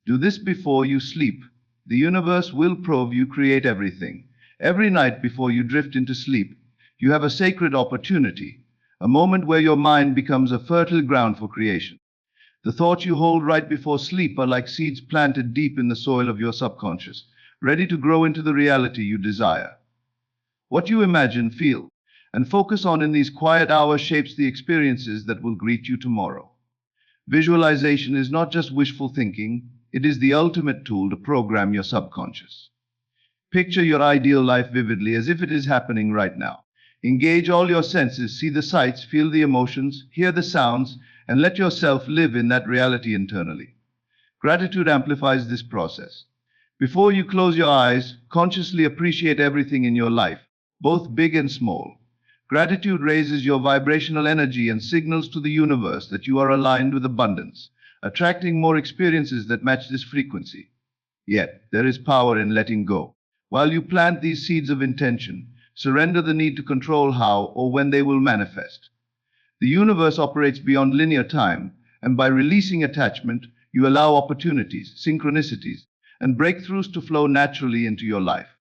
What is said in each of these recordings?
Do this before you sleep. The universe will prove you create everything. Every night before you drift into sleep, you have a sacred opportunity, a moment where your mind becomes a fertile ground for creation. The thoughts you hold right before sleep are like seeds planted deep in the soil of your subconscious, ready to grow into the reality you desire. What you imagine, feel, and focus on in these quiet hours shapes the experiences that will greet you tomorrow. Visualization is not just wishful thinking, it is the ultimate tool to program your subconscious. Picture your ideal life vividly as if it is happening right now. Engage all your senses, see the sights, feel the emotions, hear the sounds, and let yourself live in that reality internally. Gratitude amplifies this process. Before you close your eyes, consciously appreciate everything in your life, both big and small. Gratitude raises your vibrational energy and signals to the universe that you are aligned with abundance, attracting more experiences that match this frequency. Yet, there is power in letting go. While you plant these seeds of intention, surrender the need to control how or when they will manifest. The universe operates beyond linear time, and by releasing attachment, you allow opportunities, synchronicities, and breakthroughs to flow naturally into your life.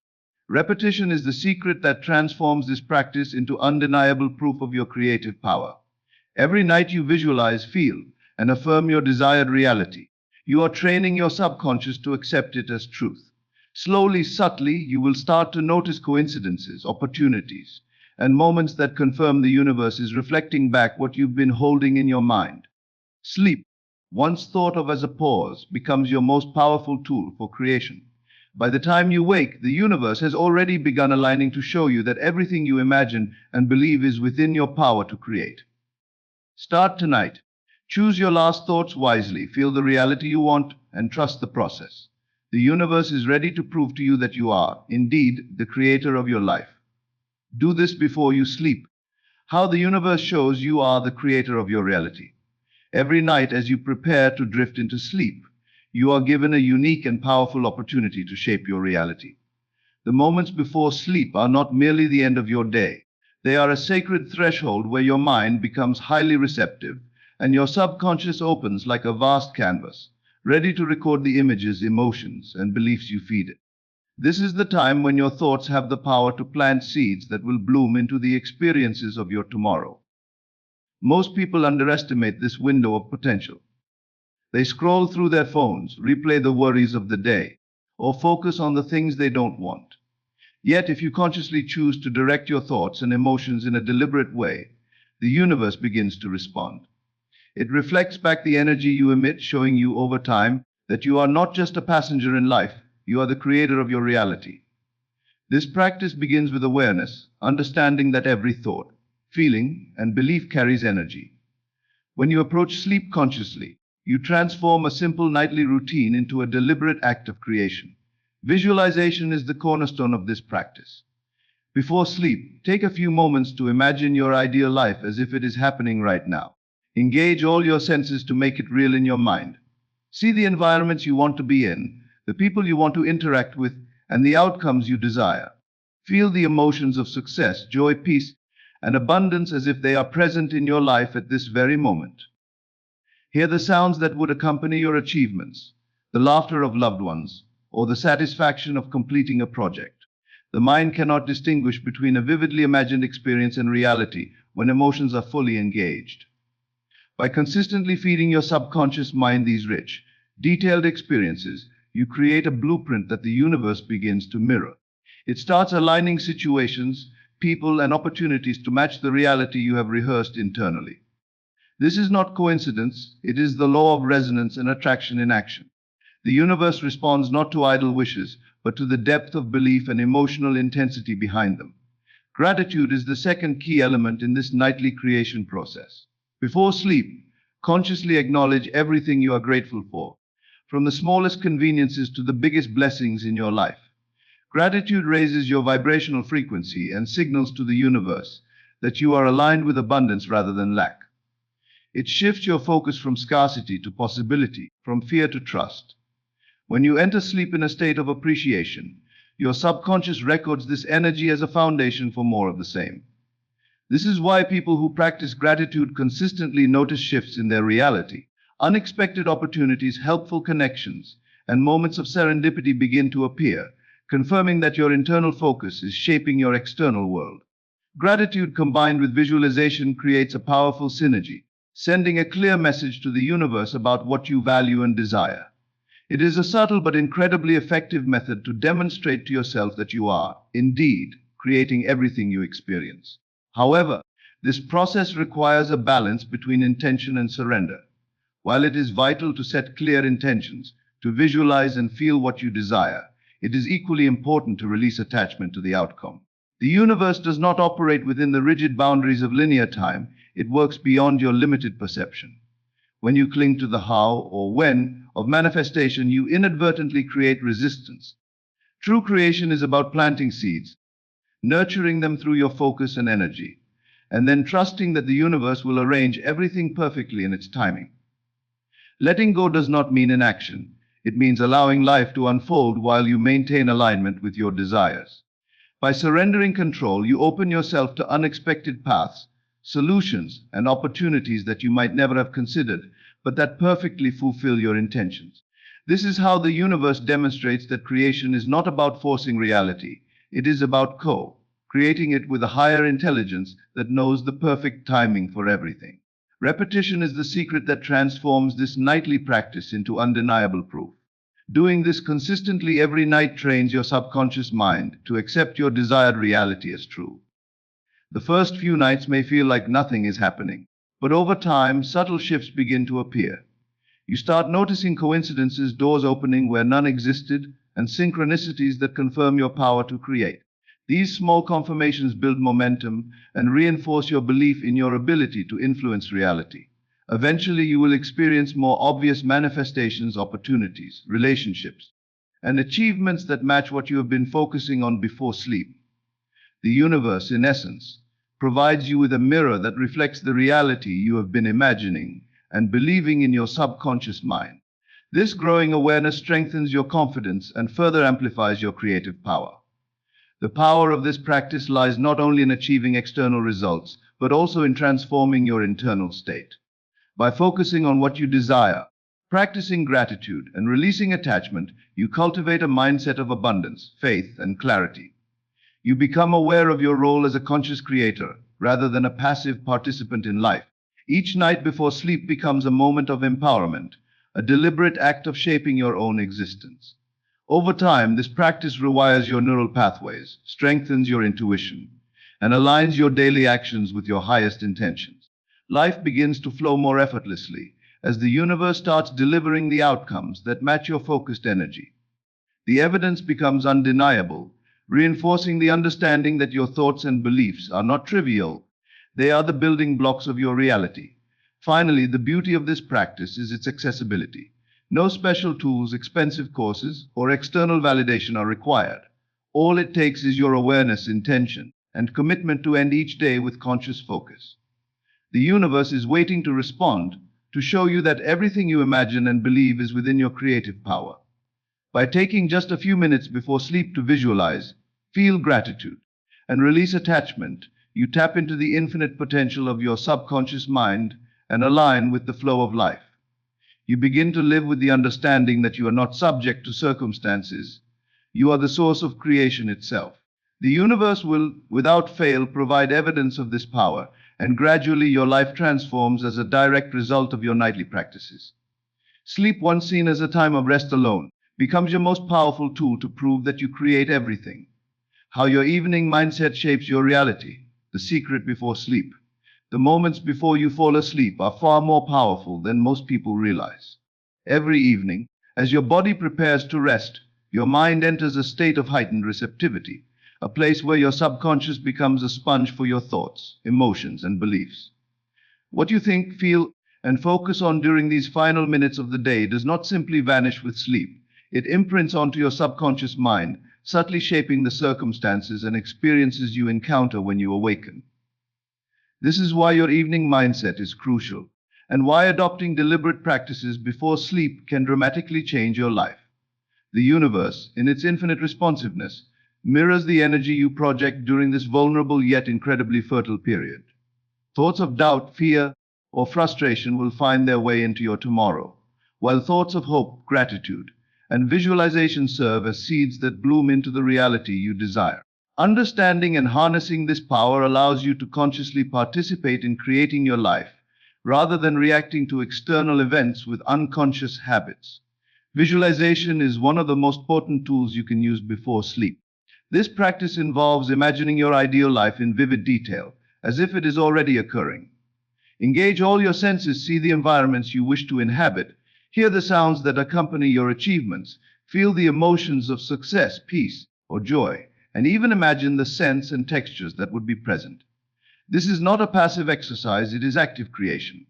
Repetition is the secret that transforms this practice into undeniable proof of your creative power. Every night you visualize, feel, and affirm your desired reality. You are training your subconscious to accept it as truth. Slowly, subtly, you will start to notice coincidences, opportunities, and moments that confirm the universe is reflecting back what you've been holding in your mind. Sleep, once thought of as a pause, becomes your most powerful tool for creation. By the time you wake, the universe has already begun aligning to show you that everything you imagine and believe is within your power to create. Start tonight. Choose your last thoughts wisely, feel the reality you want, and trust the process. The universe is ready to prove to you that you are, indeed, the creator of your life. Do this before you sleep. How the universe shows you are the creator of your reality. Every night as you prepare to drift into sleep, you are given a unique and powerful opportunity to shape your reality. The moments before sleep are not merely the end of your day. They are a sacred threshold where your mind becomes highly receptive and your subconscious opens like a vast canvas, ready to record the images, emotions, and beliefs you feed it. This is the time when your thoughts have the power to plant seeds that will bloom into the experiences of your tomorrow. Most people underestimate this window of potential. They scroll through their phones, replay the worries of the day, or focus on the things they don't want. Yet, if you consciously choose to direct your thoughts and emotions in a deliberate way, the universe begins to respond. It reflects back the energy you emit, showing you over time that you are not just a passenger in life, you are the creator of your reality. This practice begins with awareness, understanding that every thought, feeling, and belief carries energy. When you approach sleep consciously, you transform a simple nightly routine into a deliberate act of creation. Visualization is the cornerstone of this practice. Before sleep, take a few moments to imagine your ideal life as if it is happening right now. Engage all your senses to make it real in your mind. See the environments you want to be in, the people you want to interact with, and the outcomes you desire. Feel the emotions of success, joy, peace, and abundance as if they are present in your life at this very moment. Hear the sounds that would accompany your achievements, the laughter of loved ones, or the satisfaction of completing a project. The mind cannot distinguish between a vividly imagined experience and reality when emotions are fully engaged. By consistently feeding your subconscious mind these rich, detailed experiences, you create a blueprint that the universe begins to mirror. It starts aligning situations, people, and opportunities to match the reality you have rehearsed internally. This is not coincidence, it is the law of resonance and attraction in action. The universe responds not to idle wishes, but to the depth of belief and emotional intensity behind them. Gratitude is the second key element in this nightly creation process. Before sleep, consciously acknowledge everything you are grateful for, from the smallest conveniences to the biggest blessings in your life. Gratitude raises your vibrational frequency and signals to the universe that you are aligned with abundance rather than lack. It shifts your focus from scarcity to possibility, from fear to trust. When you enter sleep in a state of appreciation, your subconscious records this energy as a foundation for more of the same. This is why people who practice gratitude consistently notice shifts in their reality, unexpected opportunities, helpful connections, and moments of serendipity begin to appear, confirming that your internal focus is shaping your external world. Gratitude combined with visualization creates a powerful synergy, sending a clear message to the universe about what you value and desire. It is a subtle but incredibly effective method to demonstrate to yourself that you are, indeed, creating everything you experience. However, this process requires a balance between intention and surrender. While it is vital to set clear intentions, to visualize and feel what you desire, it is equally important to release attachment to the outcome. The universe does not operate within the rigid boundaries of linear time, it works beyond your limited perception. When you cling to the how or when of manifestation, you inadvertently create resistance. True creation is about planting seeds, nurturing them through your focus and energy, and then trusting that the universe will arrange everything perfectly in its timing. Letting go does not mean inaction. It means allowing life to unfold while you maintain alignment with your desires. By surrendering control, you open yourself to unexpected paths, solutions, and opportunities that you might never have considered, but that perfectly fulfill your intentions. This is how the universe demonstrates that creation is not about forcing reality. It is about creating it with a higher intelligence that knows the perfect timing for everything. Repetition is the secret that transforms this nightly practice into undeniable proof. Doing this consistently every night trains your subconscious mind to accept your desired reality as true. The first few nights may feel like nothing is happening, but over time, subtle shifts begin to appear. You start noticing coincidences, doors opening where none existed, and synchronicities that confirm your power to create. These small confirmations build momentum and reinforce your belief in your ability to influence reality. Eventually, you will experience more obvious manifestations, opportunities, relationships, and achievements that match what you have been focusing on before sleep. The universe, in essence, provides you with a mirror that reflects the reality you have been imagining and believing in your subconscious mind. This growing awareness strengthens your confidence and further amplifies your creative power. The power of this practice lies not only in achieving external results, but also in transforming your internal state. By focusing on what you desire, practicing gratitude, and releasing attachment, you cultivate a mindset of abundance, faith, and clarity. You become aware of your role as a conscious creator, rather than a passive participant in life. Each night before sleep becomes a moment of empowerment, a deliberate act of shaping your own existence. Over time, this practice rewires your neural pathways, strengthens your intuition, and aligns your daily actions with your highest intentions. Life begins to flow more effortlessly as the universe starts delivering the outcomes that match your focused energy. The evidence becomes undeniable, reinforcing the understanding that your thoughts and beliefs are not trivial. They are the building blocks of your reality. Finally, the beauty of this practice is its accessibility. No special tools, expensive courses, or external validation are required. All it takes is your awareness, intention, and commitment to end each day with conscious focus. The universe is waiting to respond, to show you that everything you imagine and believe is within your creative power. By taking just a few minutes before sleep to visualize, feel gratitude, and release attachment, you tap into the infinite potential of your subconscious mind and align with the flow of life. You begin to live with the understanding that you are not subject to circumstances. You are the source of creation itself. The universe will, without fail, provide evidence of this power, and gradually your life transforms as a direct result of your nightly practices. Sleep, once seen as a time of rest alone, becomes your most powerful tool to prove that you create everything. How your evening mindset shapes your reality. The secret before sleep. The moments before you fall asleep are far more powerful than most people realize. Every evening, as your body prepares to rest, your mind enters a state of heightened receptivity, a place where your subconscious becomes a sponge for your thoughts, emotions, and beliefs. What you think, feel, and focus on during these final minutes of the day does not simply vanish with sleep. It imprints onto your subconscious mind, subtly shaping the circumstances and experiences you encounter when you awaken. This is why your evening mindset is crucial, and why adopting deliberate practices before sleep can dramatically change your life. The universe, in its infinite responsiveness, mirrors the energy you project during this vulnerable yet incredibly fertile period. Thoughts of doubt, fear, or frustration will find their way into your tomorrow, while thoughts of hope, gratitude, and visualizations serve as seeds that bloom into the reality you desire. Understanding and harnessing this power allows you to consciously participate in creating your life, rather than reacting to external events with unconscious habits. Visualization is one of the most potent tools you can use before sleep. This practice involves imagining your ideal life in vivid detail, as if it is already occurring. Engage all your senses, see the environments you wish to inhabit, hear the sounds that accompany your achievements, feel the emotions of success, peace, or joy, and even imagine the scents and textures that would be present. This is not a passive exercise, it is active creation.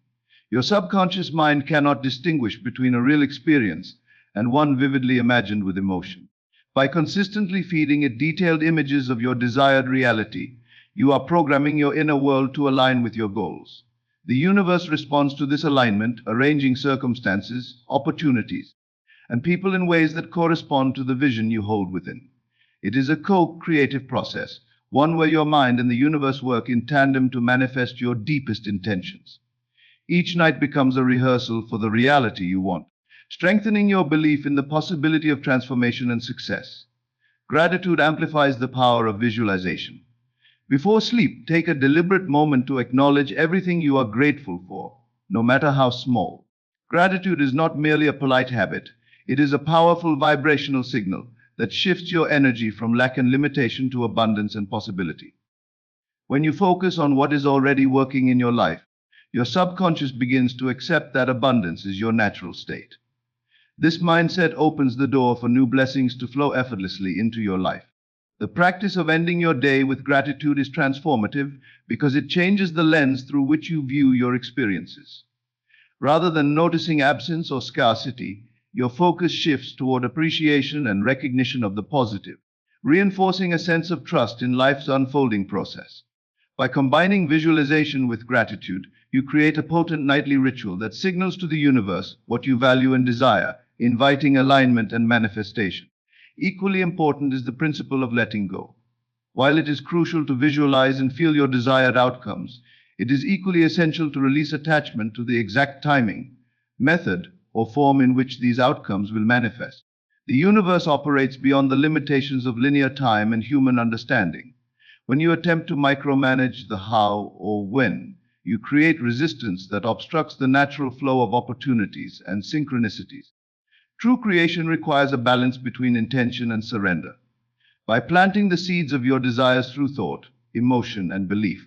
Your subconscious mind cannot distinguish between a real experience and one vividly imagined with emotion. By consistently feeding it detailed images of your desired reality, you are programming your inner world to align with your goals. The universe responds to this alignment, arranging circumstances, opportunities, and people in ways that correspond to the vision you hold within. It is a co-creative process, one where your mind and the universe work in tandem to manifest your deepest intentions. Each night becomes a rehearsal for the reality you want, strengthening your belief in the possibility of transformation and success. Gratitude amplifies the power of visualization. Before sleep, take a deliberate moment to acknowledge everything you are grateful for, no matter how small. Gratitude is not merely a polite habit, it is a powerful vibrational signal that shifts your energy from lack and limitation to abundance and possibility. When you focus on what is already working in your life, your subconscious begins to accept that abundance is your natural state. This mindset opens the door for new blessings to flow effortlessly into your life. The practice of ending your day with gratitude is transformative because it changes the lens through which you view your experiences. Rather than noticing absence or scarcity, your focus shifts toward appreciation and recognition of the positive, reinforcing a sense of trust in life's unfolding process. By combining visualization with gratitude, you create a potent nightly ritual that signals to the universe what you value and desire, inviting alignment and manifestation. Equally important is the principle of letting go. While it is crucial to visualize and feel your desired outcomes, it is equally essential to release attachment to the exact timing, method, or form in which these outcomes will manifest. The universe operates beyond the limitations of linear time and human understanding. When you attempt to micromanage the how or when, you create resistance that obstructs the natural flow of opportunities and synchronicities. True creation requires a balance between intention and surrender. By planting the seeds of your desires through thought, emotion, and belief,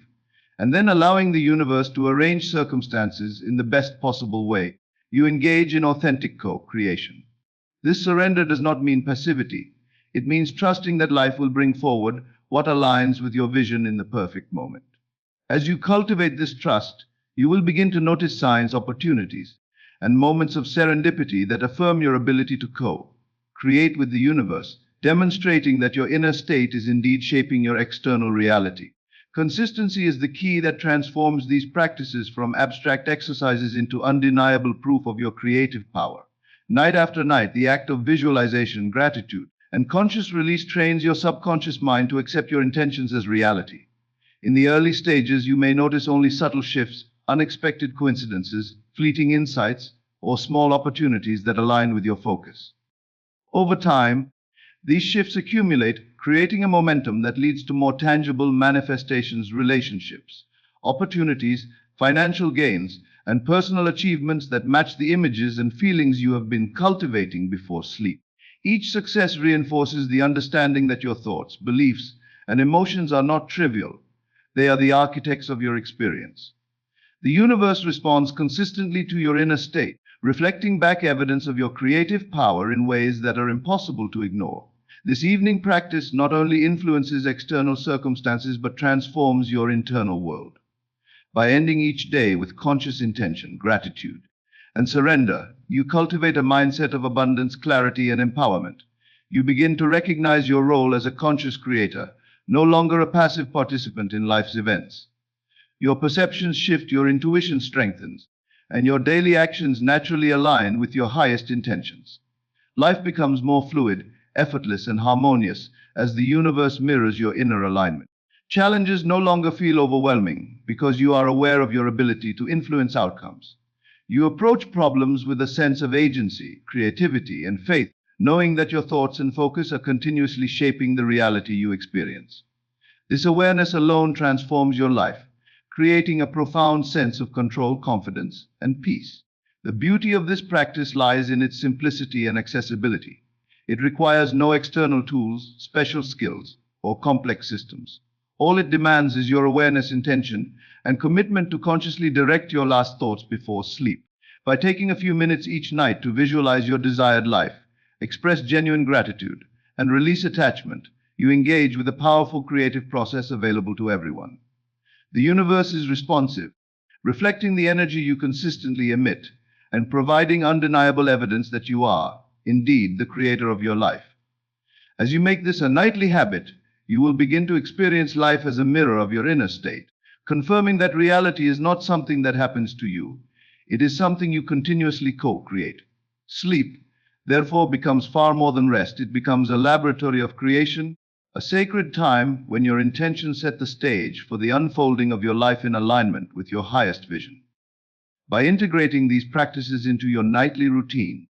and then allowing the universe to arrange circumstances in the best possible way, you engage in authentic co-creation. This surrender does not mean passivity. It means trusting that life will bring forward what aligns with your vision in the perfect moment. As you cultivate this trust, you will begin to notice signs, opportunities, and moments of serendipity that affirm your ability to co-create with the universe, demonstrating that your inner state is indeed shaping your external reality. Consistency is the key that transforms these practices from abstract exercises into undeniable proof of your creative power. Night after night, the act of visualization, gratitude, and conscious release trains your subconscious mind to accept your intentions as reality. In the early stages, you may notice only subtle shifts, unexpected coincidences, fleeting insights, or small opportunities that align with your focus. Over time, these shifts accumulate, creating a momentum that leads to more tangible manifestations, relationships, opportunities, financial gains, and personal achievements that match the images and feelings you have been cultivating before sleep. Each success reinforces the understanding that your thoughts, beliefs, and emotions are not trivial. They are the architects of your experience. The universe responds consistently to your inner state, reflecting back evidence of your creative power in ways that are impossible to ignore. This evening practice not only influences external circumstances but transforms your internal world. By ending each day with conscious intention, gratitude, and surrender, you cultivate a mindset of abundance, clarity, and empowerment. You begin to recognize your role as a conscious creator, no longer a passive participant in life's events. Your perceptions shift, your intuition strengthens, and your daily actions naturally align with your highest intentions. Life becomes more fluid, effortless, and harmonious as the universe mirrors your inner alignment. Challenges no longer feel overwhelming because you are aware of your ability to influence outcomes. You approach problems with a sense of agency, creativity, and faith, knowing that your thoughts and focus are continuously shaping the reality you experience. This awareness alone transforms your life, creating a profound sense of control, confidence, and peace. The beauty of this practice lies in its simplicity and accessibility. It requires no external tools, special skills, or complex systems. All it demands is your awareness, intention, and commitment to consciously direct your last thoughts before sleep. By taking a few minutes each night to visualize your desired life, express genuine gratitude, and release attachment, you engage with a powerful creative process available to everyone. The universe is responsive, reflecting the energy you consistently emit and providing undeniable evidence that you are, indeed, the creator of your life. As you make this a nightly habit, you will begin to experience life as a mirror of your inner state, confirming that reality is not something that happens to you. It is something you continuously co-create. Sleep, therefore, becomes far more than rest. It becomes a laboratory of creation, a sacred time when your intentions set the stage for the unfolding of your life in alignment with your highest vision. By integrating these practices into your nightly routine,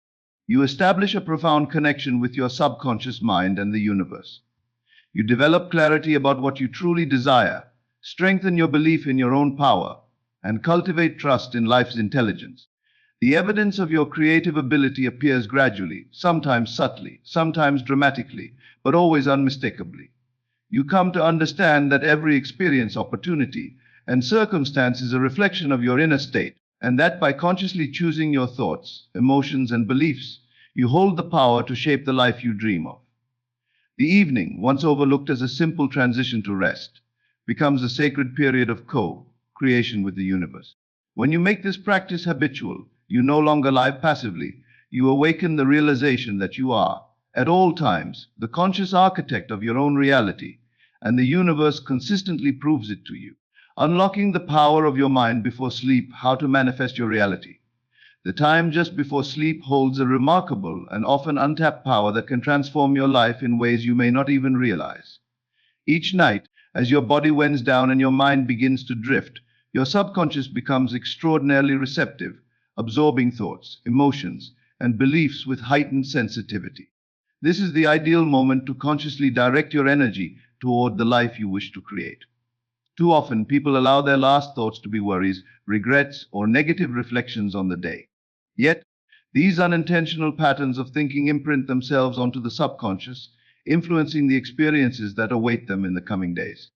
you establish a profound connection with your subconscious mind and the universe. You develop clarity about what you truly desire, strengthen your belief in your own power, and cultivate trust in life's intelligence. The evidence of your creative ability appears gradually, sometimes subtly, sometimes dramatically, but always unmistakably. You come to understand that every experience, opportunity, and circumstance is a reflection of your inner state, and that by consciously choosing your thoughts, emotions, and beliefs, you hold the power to shape the life you dream of. The evening, once overlooked as a simple transition to rest, becomes a sacred period of co-creation with the universe. When you make this practice habitual, you no longer live passively. You awaken the realization that you are, at all times, the conscious architect of your own reality, and the universe consistently proves it to you. Unlocking the power of your mind before sleep, how to manifest your reality. The time just before sleep holds a remarkable and often untapped power that can transform your life in ways you may not even realize. Each night, as your body winds down and your mind begins to drift, your subconscious becomes extraordinarily receptive, absorbing thoughts, emotions, and beliefs with heightened sensitivity. This is the ideal moment to consciously direct your energy toward the life you wish to create. Too often, people allow their last thoughts to be worries, regrets, or negative reflections on the day. Yet, these unintentional patterns of thinking imprint themselves onto the subconscious, influencing the experiences that await them in the coming days.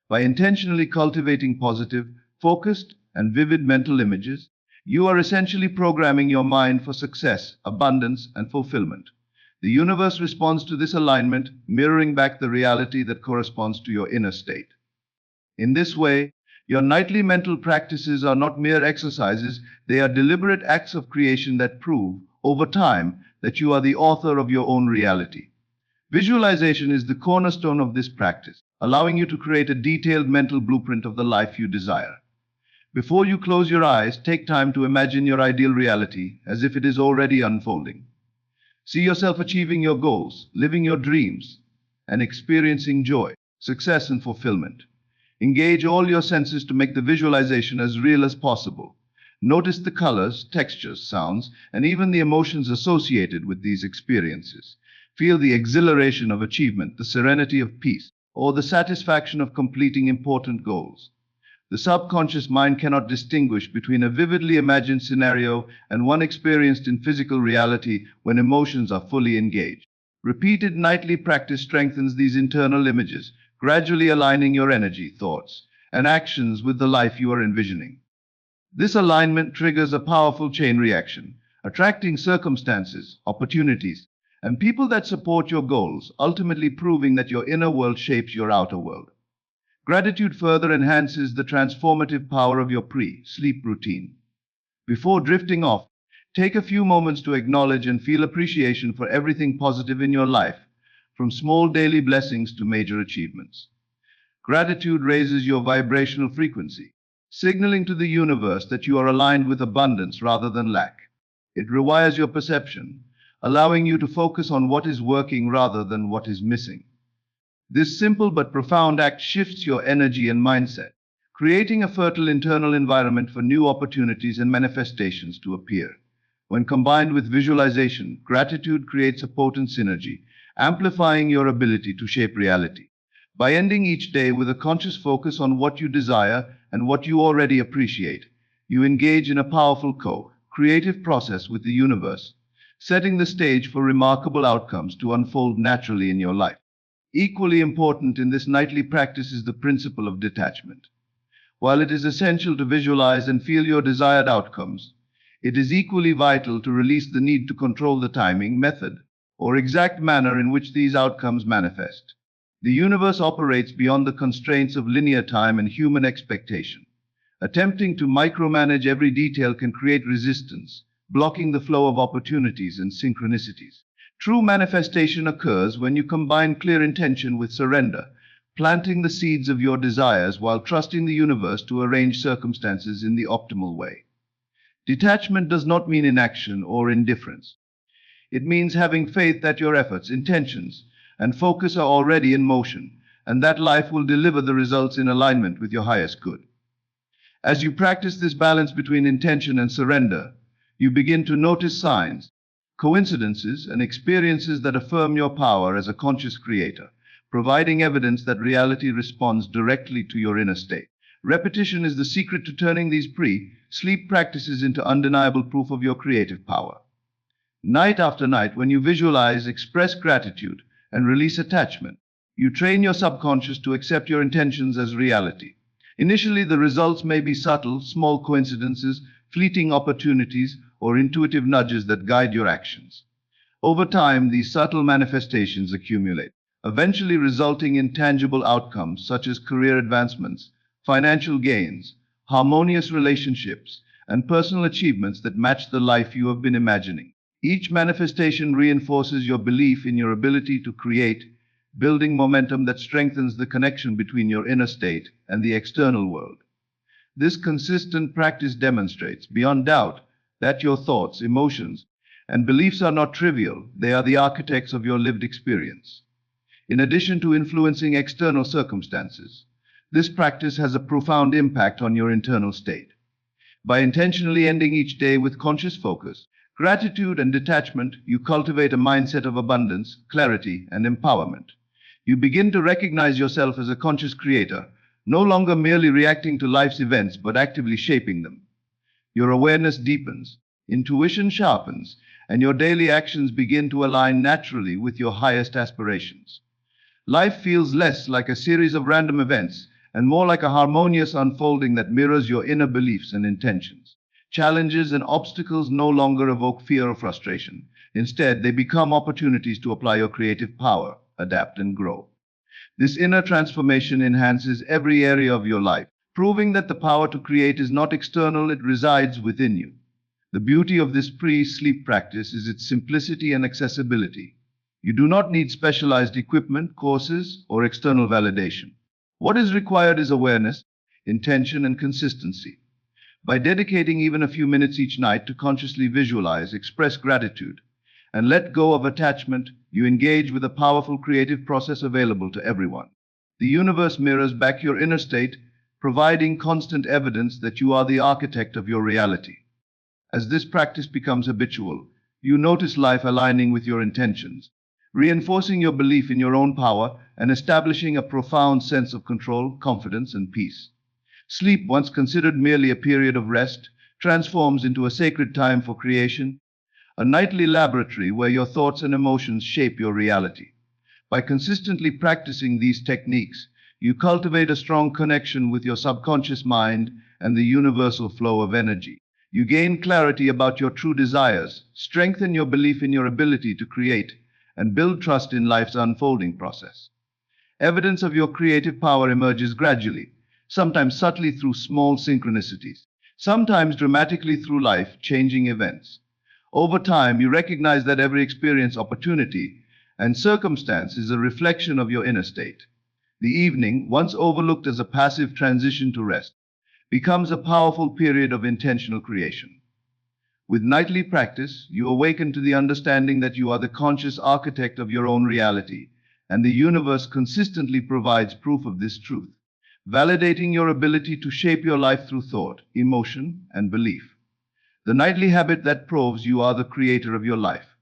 By intentionally cultivating positive, focused, and vivid mental images, you are essentially programming your mind for success, abundance, and fulfillment. The universe responds to this alignment, mirroring back the reality that corresponds to your inner state. In this way, your nightly mental practices are not mere exercises, they are deliberate acts of creation that prove, over time, that you are the author of your own reality. Visualization is the cornerstone of this practice, allowing you to create a detailed mental blueprint of the life you desire. Before you close your eyes, take time to imagine your ideal reality as if it is already unfolding. See yourself achieving your goals, living your dreams, and experiencing joy, success, and fulfillment. Engage all your senses to make the visualization as real as possible. Notice the colors, textures, sounds, and even the emotions associated with these experiences. Feel the exhilaration of achievement, the serenity of peace, or the satisfaction of completing important goals. The subconscious mind cannot distinguish between a vividly imagined scenario and one experienced in physical reality when emotions are fully engaged. Repeated nightly practice strengthens these internal images, gradually aligning your energy, thoughts, and actions with the life you are envisioning. This alignment triggers a powerful chain reaction, attracting circumstances, opportunities, and people that support your goals, ultimately proving that your inner world shapes your outer world. Gratitude further enhances the transformative power of your pre-sleep routine. Before drifting off, take a few moments to acknowledge and feel appreciation for everything positive in your life, from small daily blessings to major achievements. Gratitude raises your vibrational frequency, signaling to the universe that you are aligned with abundance rather than lack. It rewires your perception, allowing you to focus on what is working rather than what is missing. This simple but profound act shifts your energy and mindset, creating a fertile internal environment for new opportunities and manifestations to appear. When combined with visualization, gratitude creates a potent synergy, amplifying your ability to shape reality. By ending each day with a conscious focus on what you desire and what you already appreciate, you engage in a powerful creative process with the universe, setting the stage for remarkable outcomes to unfold naturally in your life. Equally important in this nightly practice is the principle of detachment. While it is essential to visualize and feel your desired outcomes, it is equally vital to release the need to control the timing, method, or exact manner in which these outcomes manifest. The universe operates beyond the constraints of linear time and human expectation. Attempting to micromanage every detail can create resistance, blocking the flow of opportunities and synchronicities. True manifestation occurs when you combine clear intention with surrender, planting the seeds of your desires while trusting the universe to arrange circumstances in the optimal way. Detachment does not mean inaction or indifference. It means having faith that your efforts, intentions, and focus are already in motion, and that life will deliver the results in alignment with your highest good. As you practice this balance between intention and surrender, you begin to notice signs, coincidences, and experiences that affirm your power as a conscious creator, providing evidence that reality responds directly to your inner state. Repetition is the secret to turning these pre-sleep practices into undeniable proof of your creative power. Night after night, when you visualize, express gratitude, and release attachment, you train your subconscious to accept your intentions as reality. Initially, the results may be subtle, small coincidences, fleeting opportunities, or intuitive nudges that guide your actions. Over time, these subtle manifestations accumulate, eventually resulting in tangible outcomes such as career advancements, financial gains, harmonious relationships, and personal achievements that match the life you have been imagining. Each manifestation reinforces your belief in your ability to create, building momentum that strengthens the connection between your inner state and the external world. This consistent practice demonstrates, beyond doubt, that your thoughts, emotions, and beliefs are not trivial, they are the architects of your lived experience. In addition to influencing external circumstances, this practice has a profound impact on your internal state. By intentionally ending each day with conscious focus, gratitude, and detachment, you cultivate a mindset of abundance, clarity, and empowerment. You begin to recognize yourself as a conscious creator, no longer merely reacting to life's events but actively shaping them. Your awareness deepens, intuition sharpens, and your daily actions begin to align naturally with your highest aspirations. Life feels less like a series of random events and more like a harmonious unfolding that mirrors your inner beliefs and intentions. Challenges and obstacles no longer evoke fear or frustration. Instead, they become opportunities to apply your creative power, adapt, and grow. This inner transformation enhances every area of your life, proving that the power to create is not external, it resides within you. The beauty of this pre-sleep practice is its simplicity and accessibility. You do not need specialized equipment, courses, or external validation. What is required is awareness, intention, and consistency. By dedicating even a few minutes each night to consciously visualize, express gratitude, and let go of attachment, you engage with a powerful creative process available to everyone. The universe mirrors back your inner state, providing constant evidence that you are the architect of your reality. As this practice becomes habitual, you notice life aligning with your intentions, reinforcing your belief in your own power and establishing a profound sense of control, confidence, and peace. Sleep, once considered merely a period of rest, transforms into a sacred time for creation, a nightly laboratory where your thoughts and emotions shape your reality. By consistently practicing these techniques, you cultivate a strong connection with your subconscious mind and the universal flow of energy. You gain clarity about your true desires, strengthen your belief in your ability to create, and build trust in life's unfolding process. Evidence of your creative power emerges gradually, sometimes subtly through small synchronicities, sometimes dramatically through life-changing events. Over time, you recognize that every experience, opportunity, and circumstance is a reflection of your inner state. The evening, once overlooked as a passive transition to rest, becomes a powerful period of intentional creation. With nightly practice, you awaken to the understanding that you are the conscious architect of your own reality, and the universe consistently provides proof of this truth, validating your ability to shape your life through thought, emotion, and belief. the nightly habit that proves you are the creator of your life.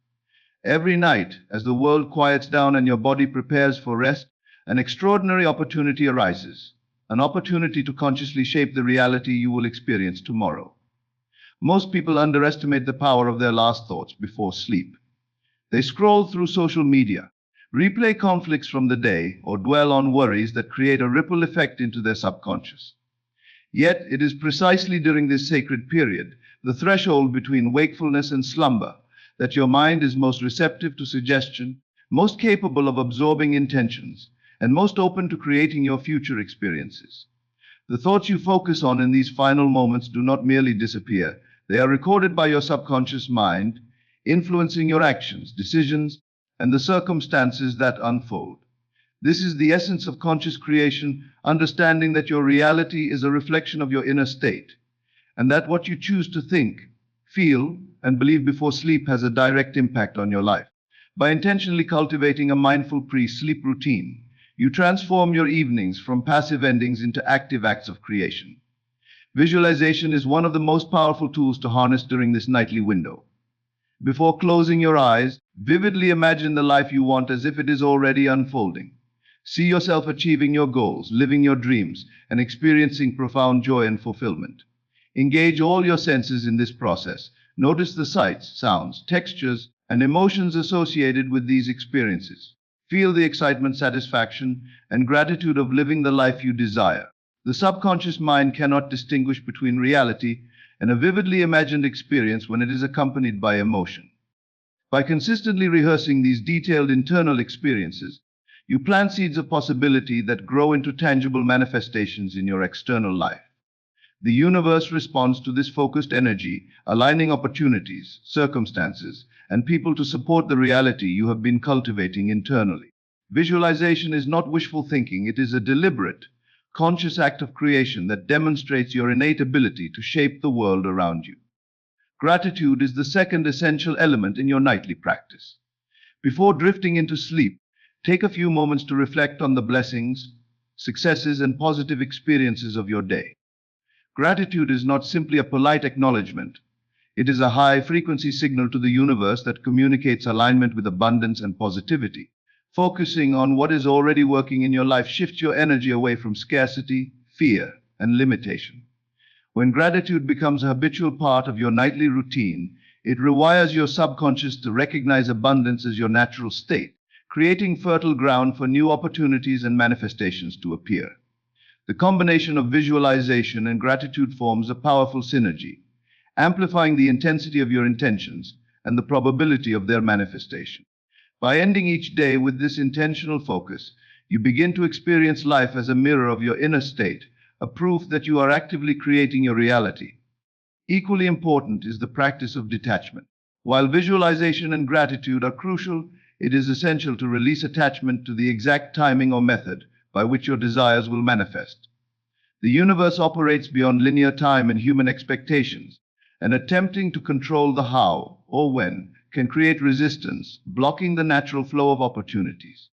Every night, as the world quiets down and your body prepares for rest, an extraordinary opportunity arises, an opportunity to consciously shape the reality you will experience tomorrow. Most people underestimate the power of their last thoughts before sleep. They scroll through social media, replay conflicts from the day, or dwell on worries that create a ripple effect into their subconscious. Yet it is precisely during this sacred period, the threshold between wakefulness and slumber, that your mind is most receptive to suggestion, most capable of absorbing intentions, and most open to creating your future experiences. The thoughts you focus on in these final moments do not merely disappear, they are recorded by your subconscious mind, influencing your actions, decisions, and the circumstances that unfold. This is the essence of conscious creation, understanding that your reality is a reflection of your inner state, and that what you choose to think, feel, and believe before sleep has a direct impact on your life. By intentionally cultivating a mindful pre-sleep routine, you transform your evenings from passive endings into active acts of creation. Visualization is one of the most powerful tools to harness during this nightly window. Before closing your eyes, vividly imagine the life you want as if it is already unfolding. See yourself achieving your goals, living your dreams, and experiencing profound joy and fulfillment. Engage all your senses in this process. Notice the sights, sounds, textures, and emotions associated with these experiences. Feel the excitement, satisfaction, and gratitude of living the life you desire. The subconscious mind cannot distinguish between reality and a vividly imagined experience when it is accompanied by emotion. By consistently rehearsing these detailed internal experiences, you plant seeds of possibility that grow into tangible manifestations in your external life. The universe responds to this focused energy, aligning opportunities, circumstances, and people to support the reality you have been cultivating internally. Visualization is not wishful thinking, it is a deliberate, conscious act of creation that demonstrates your innate ability to shape the world around you. Gratitude is the second essential element in your nightly practice. Before drifting into sleep, take a few moments to reflect on the blessings, successes, and positive experiences of your day. Gratitude is not simply a polite acknowledgement. It is a high-frequency signal to the universe that communicates alignment with abundance and positivity. Focusing on what is already working in your life shifts your energy away from scarcity, fear, and limitation. When gratitude becomes a habitual part of your nightly routine, it rewires your subconscious to recognize abundance as your natural state, creating fertile ground for new opportunities and manifestations to appear. The combination of visualization and gratitude forms a powerful synergy, amplifying the intensity of your intentions and the probability of their manifestation. By ending each day with this intentional focus, you begin to experience life as a mirror of your inner state, a proof that you are actively creating your reality. Equally important is the practice of detachment. While visualization and gratitude are crucial, it is essential to release attachment to the exact timing or method by which your desires will manifest. The universe operates beyond linear time and human expectations, and attempting to control the how or when can create resistance, blocking the natural flow of opportunities.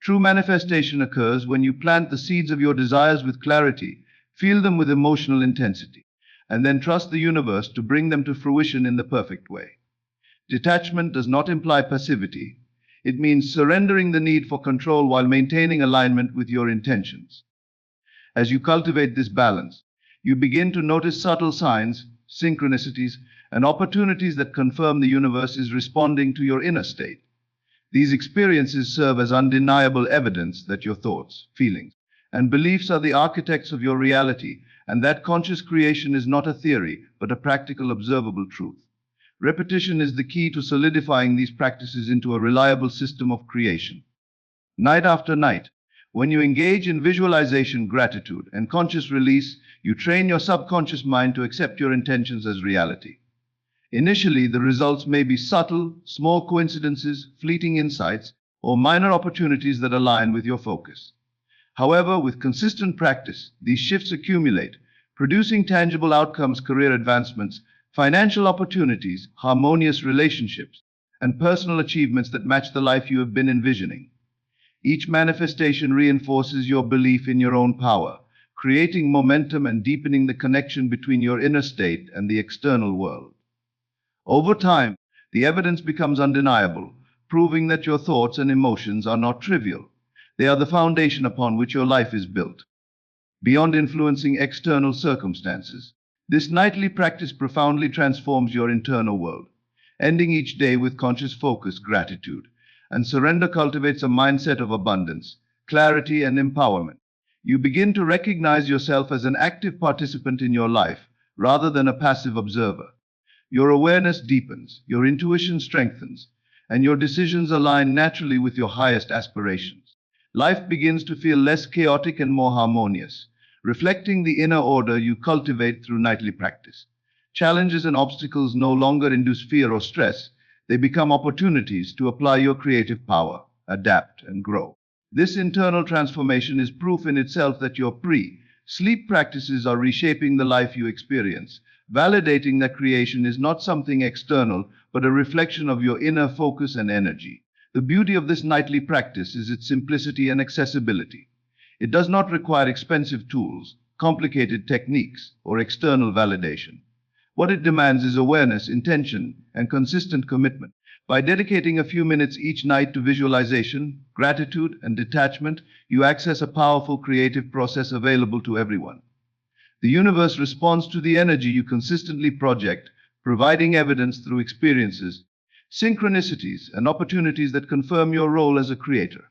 True manifestation occurs when you plant the seeds of your desires with clarity, feel them with emotional intensity, and then trust the universe to bring them to fruition in the perfect way. Detachment does not imply passivity. It means surrendering the need for control while maintaining alignment with your intentions. As you cultivate this balance, you begin to notice subtle signs, synchronicities, and opportunities that confirm the universe is responding to your inner state. These experiences serve as undeniable evidence that your thoughts, feelings, and beliefs are the architects of your reality, and that conscious creation is not a theory, but a practical, observable truth. Repetition is the key to solidifying these practices into a reliable system of creation. Night after night, when you engage in visualization, gratitude, and conscious release, you train your subconscious mind to accept your intentions as reality. Initially, the results may be subtle, small coincidences, fleeting insights, or minor opportunities that align with your focus. However, with consistent practice, these shifts accumulate, producing tangible outcomes, career advancements, financial opportunities, harmonious relationships, and personal achievements that match the life you have been envisioning. Each manifestation reinforces your belief in your own power, creating momentum and deepening the connection between your inner state and the external world. Over time, the evidence becomes undeniable, proving that your thoughts and emotions are not trivial. They are the foundation upon which your life is built. Beyond influencing external circumstances, this nightly practice profoundly transforms your internal world. Ending each day with conscious focus, gratitude, and surrender cultivates a mindset of abundance, clarity, and empowerment. You begin to recognize yourself as an active participant in your life rather than a passive observer. Your awareness deepens, your intuition strengthens, and your decisions align naturally with your highest aspirations. Life begins to feel less chaotic and more harmonious, reflecting the inner order you cultivate through nightly practice. Challenges and obstacles no longer induce fear or stress, they become opportunities to apply your creative power, adapt, and grow. This internal transformation is proof in itself that your sleep practices are reshaping the life you experience, validating that creation is not something external, but a reflection of your inner focus and energy. The beauty of this nightly practice is its simplicity and accessibility. It does not require expensive tools, complicated techniques, or external validation. What it demands is awareness, intention, and consistent commitment. By dedicating a few minutes each night to visualization, gratitude, and detachment, you access a powerful creative process available to everyone. The universe responds to the energy you consistently project, providing evidence through experiences, synchronicities, and opportunities that confirm your role as a creator.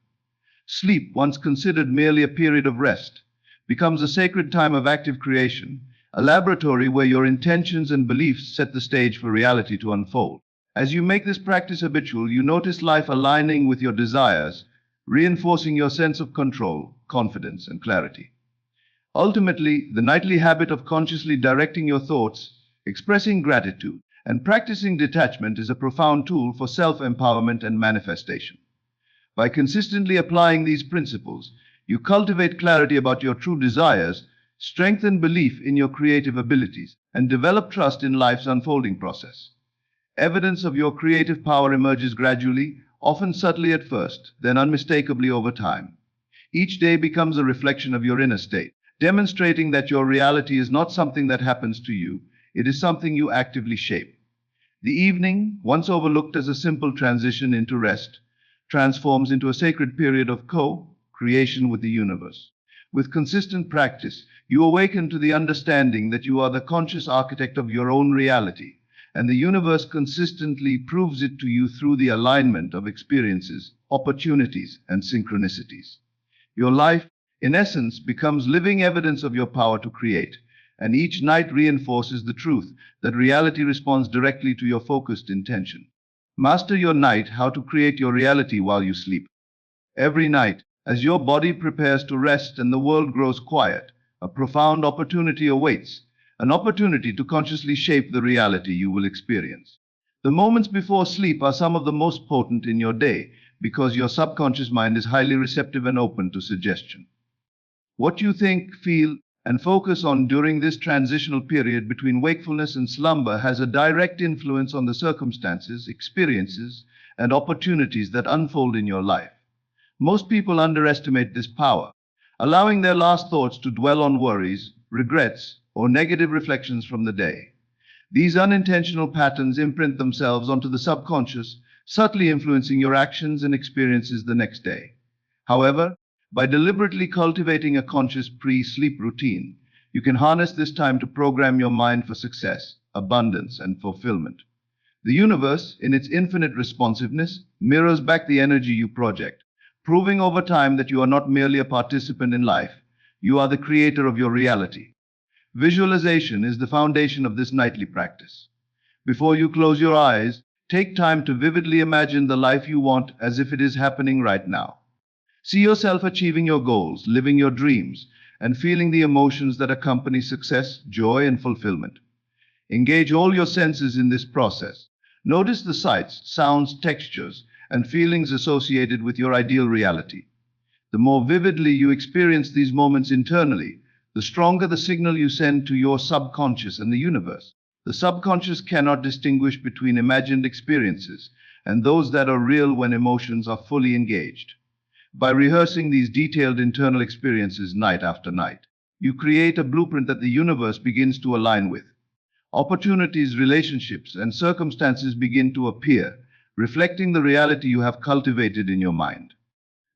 Sleep, once considered merely a period of rest, becomes a sacred time of active creation, a laboratory where your intentions and beliefs set the stage for reality to unfold. As you make this practice habitual, you notice life aligning with your desires, reinforcing your sense of control, confidence, and clarity. Ultimately, the nightly habit of consciously directing your thoughts, expressing gratitude, and practicing detachment is a profound tool for self-empowerment and manifestation. By consistently applying these principles, you cultivate clarity about your true desires, strengthen belief in your creative abilities, and develop trust in life's unfolding process. Evidence of your creative power emerges gradually, often subtly at first, then unmistakably over time. Each day becomes a reflection of your inner state, demonstrating that your reality is not something that happens to you, it is something you actively shape. The evening, once overlooked as a simple transition into rest, transforms into a sacred period of co-creation with the universe. With consistent practice, you awaken to the understanding that you are the conscious architect of your own reality, and the universe consistently proves it to you through the alignment of experiences, opportunities, and synchronicities. Your life, in essence, becomes living evidence of your power to create, and each night reinforces the truth that reality responds directly to your focused intention. Master your night, how to create your reality while you sleep. Every night, as your body prepares to rest and the world grows quiet, a profound opportunity awaits, an opportunity to consciously shape the reality you will experience. The moments before sleep are some of the most potent in your day because your subconscious mind is highly receptive and open to suggestion. What you think, feel, and focus on during this transitional period between wakefulness and slumber has a direct influence on the circumstances, experiences, and opportunities that unfold in your life. Most people underestimate this power, allowing their last thoughts to dwell on worries, regrets, or negative reflections from the day. These unintentional patterns imprint themselves onto the subconscious, subtly influencing your actions and experiences the next day. However, by deliberately cultivating a conscious pre-sleep routine, you can harness this time to program your mind for success, abundance, and fulfillment. The universe, in its infinite responsiveness, mirrors back the energy you project, proving over time that you are not merely a participant in life, you are the creator of your reality. Visualization is the foundation of this nightly practice. Before you close your eyes, take time to vividly imagine the life you want as if it is happening right now. See yourself achieving your goals, living your dreams, and feeling the emotions that accompany success, joy, and fulfillment. Engage all your senses in this process. Notice the sights, sounds, textures, and feelings associated with your ideal reality. The more vividly you experience these moments internally, the stronger the signal you send to your subconscious and the universe. The subconscious cannot distinguish between imagined experiences and those that are real when emotions are fully engaged. By rehearsing these detailed internal experiences night after night, you create a blueprint that the universe begins to align with. Opportunities, relationships, and circumstances begin to appear, reflecting the reality you have cultivated in your mind.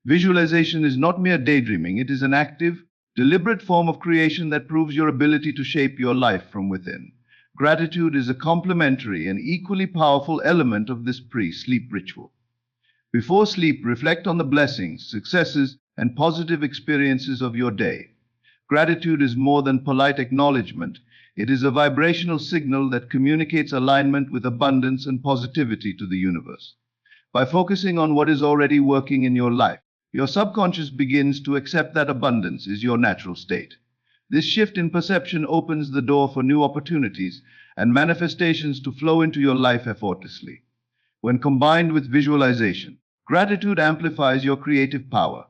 Visualization is not mere daydreaming, it is an active, deliberate form of creation that proves your ability to shape your life from within. Gratitude is a complementary and equally powerful element of this pre-sleep ritual. Before sleep, reflect on the blessings, successes, and positive experiences of your day. Gratitude is more than polite acknowledgement. It is a vibrational signal that communicates alignment with abundance and positivity to the universe. By focusing on what is already working in your life, your subconscious begins to accept that abundance is your natural state. This shift in perception opens the door for new opportunities and manifestations to flow into your life effortlessly. When combined with visualization, gratitude amplifies your creative power.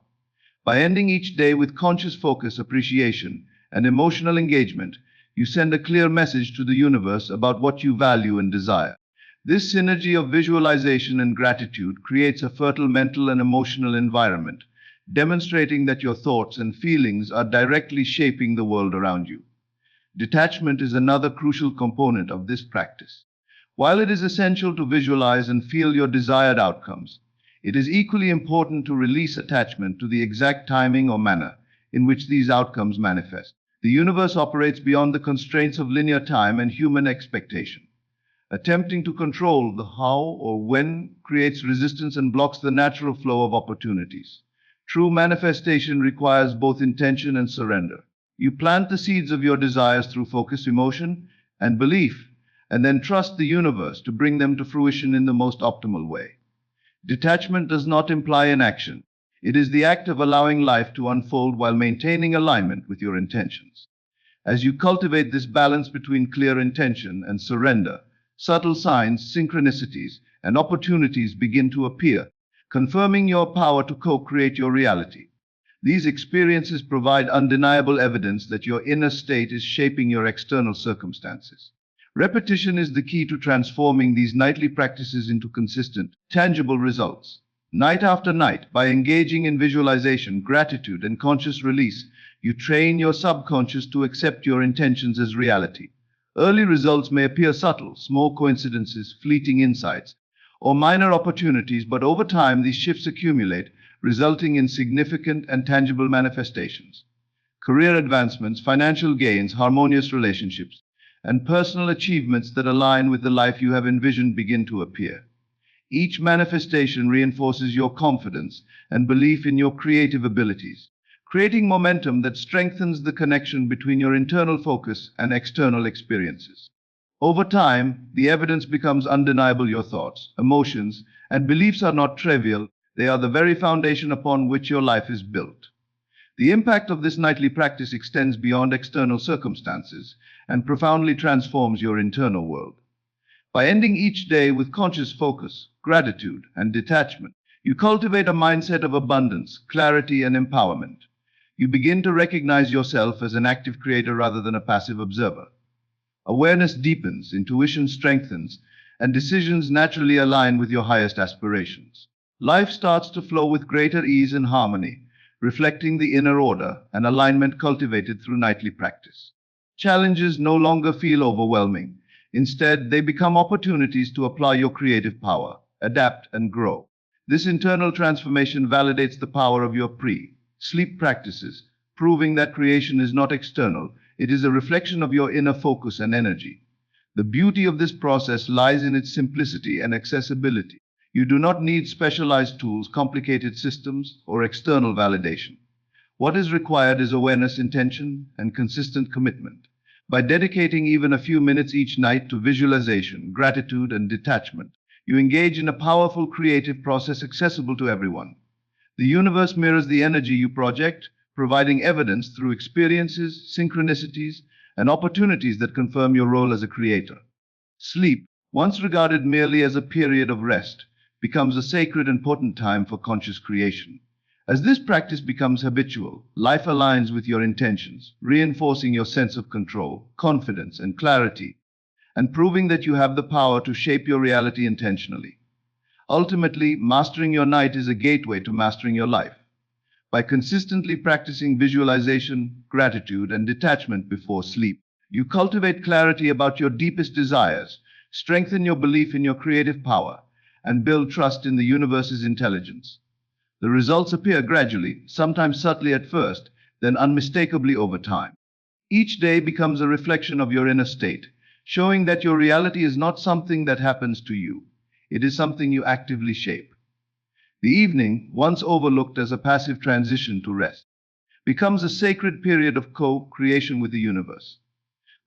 By ending each day with conscious focus, appreciation, and emotional engagement, you send a clear message to the universe about what you value and desire. This synergy of visualization and gratitude creates a fertile mental and emotional environment, demonstrating that your thoughts and feelings are directly shaping the world around you. Detachment is another crucial component of this practice. While it is essential to visualize and feel your desired outcomes, it is equally important to release attachment to the exact timing or manner in which these outcomes manifest. The universe operates beyond the constraints of linear time and human expectation. Attempting to control the how or when creates resistance and blocks the natural flow of opportunities. True manifestation requires both intention and surrender. You plant the seeds of your desires through focus, emotion, and belief, and then trust the universe to bring them to fruition in the most optimal way. Detachment does not imply inaction. It is the act of allowing life to unfold while maintaining alignment with your intentions. As you cultivate this balance between clear intention and surrender, subtle signs, synchronicities, and opportunities begin to appear, confirming your power to co-create your reality. These experiences provide undeniable evidence that your inner state is shaping your external circumstances. Repetition is the key to transforming these nightly practices into consistent, tangible results. Night after night, by engaging in visualization, gratitude, and conscious release, you train your subconscious to accept your intentions as reality. Early results may appear subtle, small coincidences, fleeting insights, or minor opportunities, but over time these shifts accumulate, resulting in significant and tangible manifestations. Career advancements, financial gains, harmonious relationships, and personal achievements that align with the life you have envisioned begin to appear. Each manifestation reinforces your confidence and belief in your creative abilities, creating momentum that strengthens the connection between your internal focus and external experiences. Over time, the evidence becomes undeniable. Your thoughts, emotions, and beliefs are not trivial, they are the very foundation upon which your life is built. The impact of this nightly practice extends beyond external circumstances and profoundly transforms your internal world. By ending each day with conscious focus, gratitude, and detachment, you cultivate a mindset of abundance, clarity, and empowerment. You begin to recognize yourself as an active creator rather than a passive observer. Awareness deepens, intuition strengthens, and decisions naturally align with your highest aspirations. Life starts to flow with greater ease and harmony, reflecting the inner order and alignment cultivated through nightly practice. Challenges no longer feel overwhelming. Instead, they become opportunities to apply your creative power, adapt, and grow. This internal transformation validates the power of your pre-sleep practices, proving that creation is not external, it is a reflection of your inner focus and energy. The beauty of this process lies in its simplicity and accessibility. You do not need specialized tools, complicated systems, or external validation. What is required is awareness, intention, and consistent commitment. By dedicating even a few minutes each night to visualization, gratitude, and detachment, you engage in a powerful creative process accessible to everyone. The universe mirrors the energy you project, providing evidence through experiences, synchronicities, and opportunities that confirm your role as a creator. Sleep, once regarded merely as a period of rest, becomes a sacred and potent time for conscious creation. As this practice becomes habitual, life aligns with your intentions, reinforcing your sense of control, confidence, and clarity, and proving that you have the power to shape your reality intentionally. Ultimately, mastering your night is a gateway to mastering your life. By consistently practicing visualization, gratitude, and detachment before sleep, You cultivate clarity about your deepest desires, strengthen your belief in your creative power, and build trust in the universe's intelligence. The results appear gradually, sometimes subtly at first, then unmistakably over time. Each day becomes a reflection of your inner state, showing that your reality is not something that happens to you. It is something you actively shape. The evening, once overlooked as a passive transition to rest, becomes a sacred period of co-creation with the universe.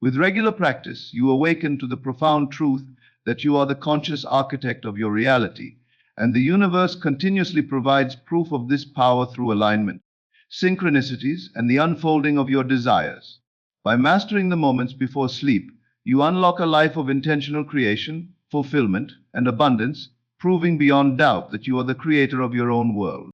With regular practice, you awaken to the profound truth that you are the conscious architect of your reality, and the universe continuously provides proof of this power through alignment, synchronicities, and the unfolding of your desires. By mastering the moments before sleep, you unlock a life of intentional creation, fulfillment, and abundance, proving beyond doubt that you are the creator of your own world.